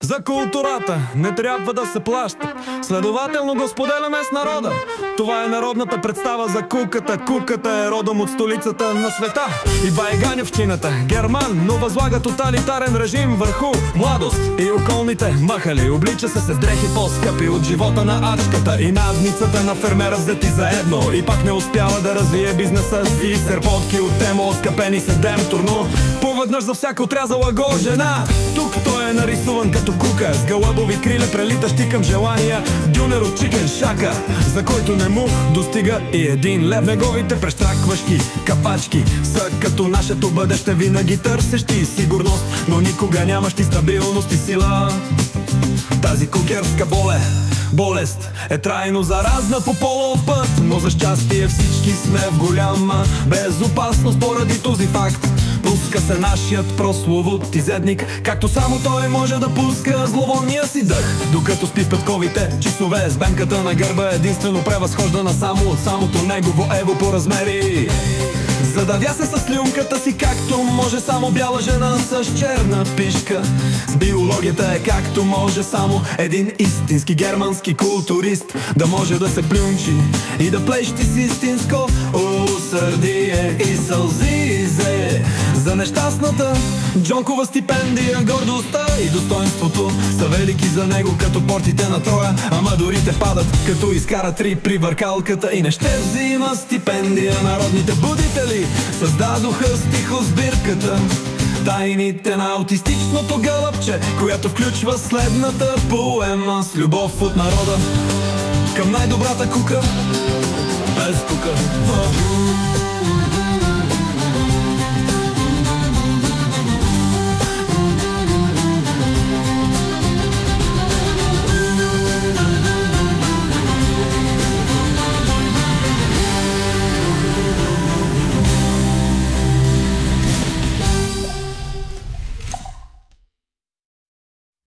За културата не трябва да се плаща, следователно го споделяме с народа. Това е народната представа за куката. Куката е родом от столицата на света и байганевщината Герман, но възлага тоталитарен режим върху младост и околните махали. Облича се с дрехи по-скъпи от живота на ачката и надницата на фермера, взети заедно. И пак не успява да развие бизнеса си. Серпотки от тема откъпени седем турно, поведнъж за всяка отрязала го жена. Тук той е нарисуван като кука, с гълъбови криля, прелитащи към желания. Дюнер от чикен шака, за който не му достига и един лев. Неговите прещракващи капачки са като нашето бъдеще, винаги търсещи сигурност, но никога нямащи стабилност и сила. Тази кукерска болест е трайно заразна по полов път, но за щастие всички сме в голяма безопасност поради този факт. Пуска се нашият прословут изедник, както само той може да пуска зловонния си дъх. Докато спи в петковите часове, с бенката на гърба единствено превъзхождана само от самото негово ево по размери. Задавя се с слюнката си, както може само бяла жена с черна пишка. С биологията е както може само един истински германски културист да може да се плюнчи и да плещи с истинско усърдие и сълзизе. За нещастната Джонкова стипендия, гордостта и достоинството са велики за него като портите на Троя, ама дори те падат като изкара три при въркалката и не ще взима стипендия. Народните будители създадоха стихосбирката Тайните на аутистичното гълъбче, която включва следната поема с любов от народа към най-добрата кука без кука.